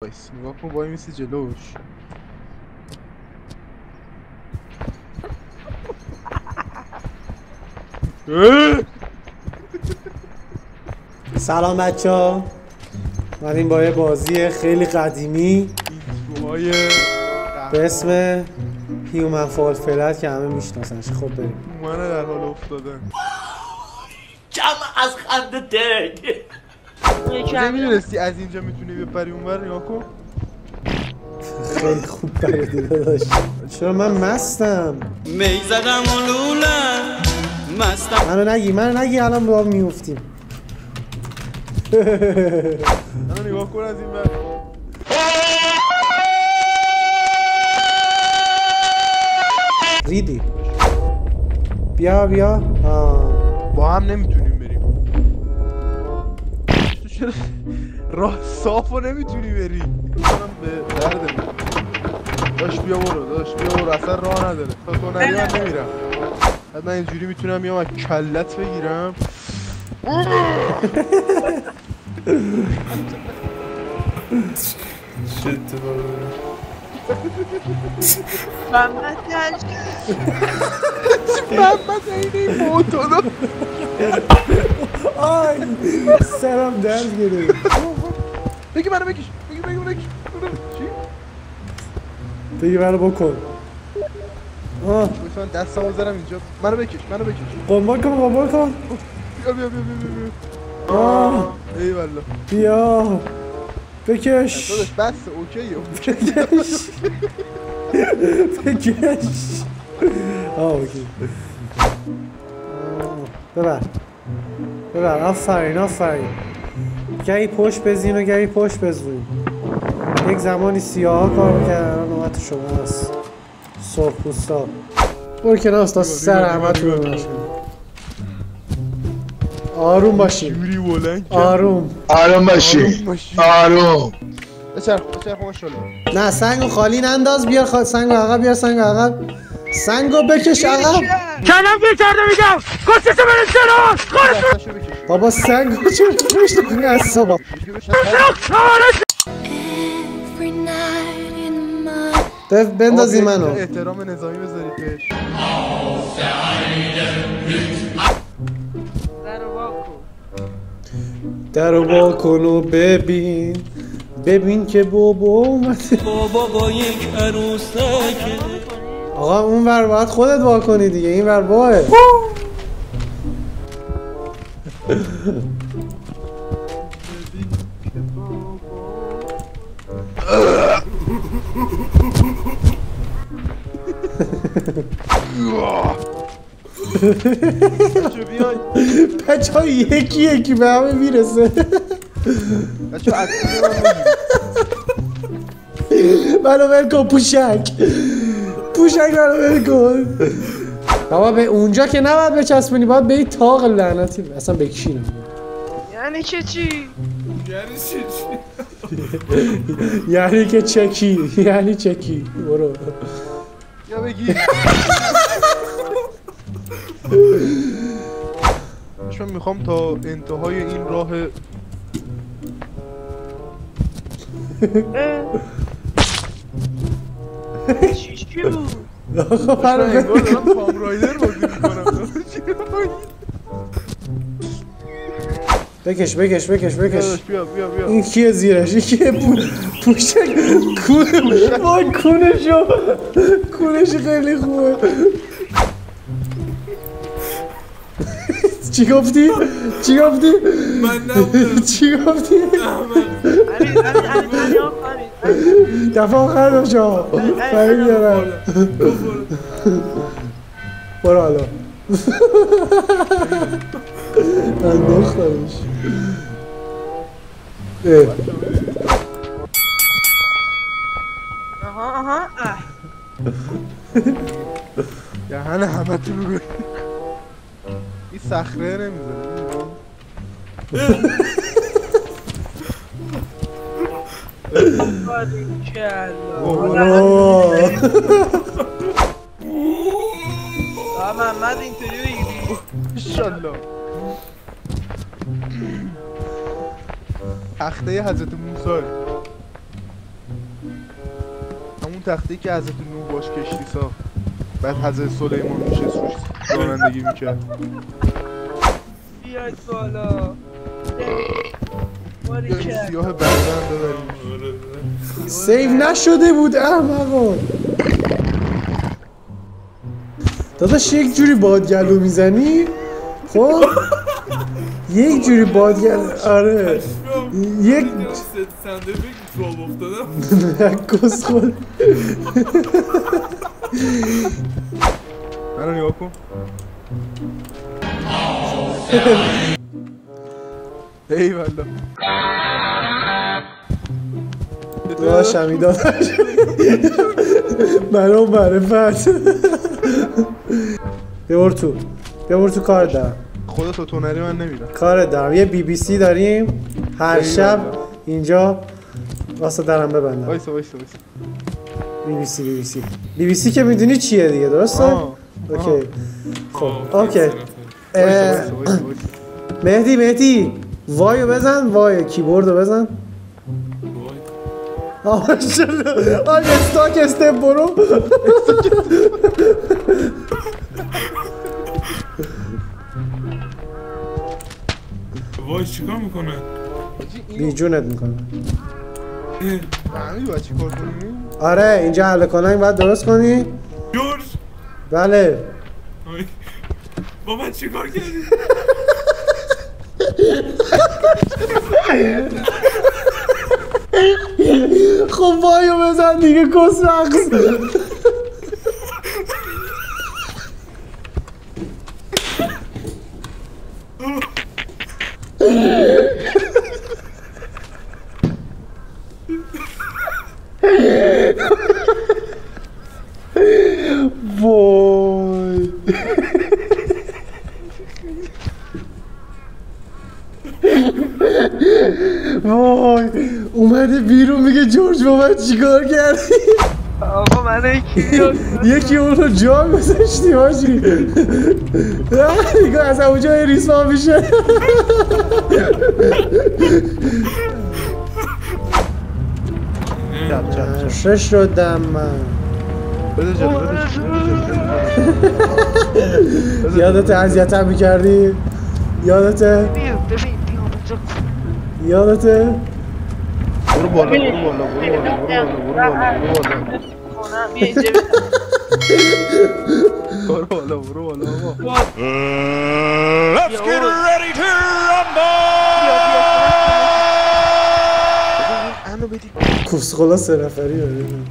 بایست نگاه کن وای میسی جلوش. سلام بچه ها، این با یه بازی خیلی قدیمی اینتروهای به اسم هیومن فال فلت که همه میشناسنش. خب بریم. من در حال افتادن جمع از خنده دگ. کجا میدونستی از اینجا میتونی بپری اونور؟ نگاه کن خیلی خوب پریدی داداش. چرا من مستم؟ می زدم و لولم مستم. منو نگی الان با میفتیم. منو نگاه کن از این ور. ریدی بیا با هم نمیتونیم بریم. تو چرا راه صافو نمیتونی بری؟ منم به درد میکنم. داش بیا برو اصلا راه نداره. تا تو نری من نمیرم. بعد من اینجوری میتونم بیام از کلت بگیرم. محمد این موتورو آی سرم درد گرفت. بگی منو بکش. چی؟ بگی منو بکن. من دستمو زدم اینجا. منو بکش. قنبال کن. بیا. ای والله. بیا بکش. داداش بس اوکیه. بکش. اوکی. ببر آفرین. گهی پشت بزین و گهی پشت بزوین. یک زمانی سیاه ها کار میکردن، الان نوبت شما هست سرخ پوستا. برو کنار تا سر همتون رو نشون. آروم باشین. آروم بچرخ ماشاءالله. نه سنگو خالی ننداز. بیار سنگو عقب. سنگو بکش عقب. کنم گیر کرده میگم کسیسه برش کنم. بابا سنگو چرا تو پشت کنی اصابا. بندازی منو. احترام نظامی بذارید بهش. درو وا کن و ببین که بابا اومده. بابا با یک عروسک. آقا اون ور باید خودت وا کنی دیگه، این ور واه. بچه ها یکی به همه میرسه. منو ول کن پوشک منو ول کن. بابا به اونجا که نباید بچسبونی، باید به این تاق لعنتی اصلا بکشینم. یعنی چی؟ یعنی که چکی. برو یا بگی من میخوام تا انتهای این راه چی بود؟ آقا انگار دارم تام رایدر بازی میکنم. بکش. بیا این کیه زیرش؟ این کیه پوشک کونش خیلی خوبه. چی گفتی؟ من نبودم. چی گفتی؟ علی دفعه آخر داشتا فهمی دارم. برو حالا انداختمش. آها دهن همه تو بگوی. این صخره نمیزنه. محمد اینطوری بگیری انشالله. تخته حضرت موسی. تختی که حضرت نوح باش کشتی ساخت بعد حضرت سلیمان میشه روش رانندگی میکرد. بیاید بالا این سیاه بردن ببریم. سیو نشده بود احمقان. داداش یک جوری بادگلو میزنی خب یک جوری بادگلو آره یک سنده بگی تو آب افتادم کس خود منو نگاه کن. ای والا داشمی داداش منو معرفت ببر تو کار دارم. خودتو تونری من نمیرم. کار دارم یه بی بی سی داریم هر شب اینجا واسه درم ببندم. وایسا بی بی سی که میدونی چیه دیگه درسته؟ اوکی خب اوکی مهدی وایو بزن وای کیبوردو بزن. آگه استاک استپ برو. وای چیکار میکنه؟ بیجونت میکنه. فهمیدی باید چی کار کنیم؟ آره اینجا حل کنن باید درست کنی. جورج بله بابا چیکار کردی؟ خب وایو بزن دیگه کس رقص. وای وای اومده بیرون میگه جورج با من چیکار کردی؟ آقا من یکی اون رو جا گذاشتی باشی دیگه از اونجا ریسما میشه. شش شدم من. یادت اذیتم میکردی؟ یادته؟ برو بالا Let's get ready to rumble! کسخلا 3 نفری داریم.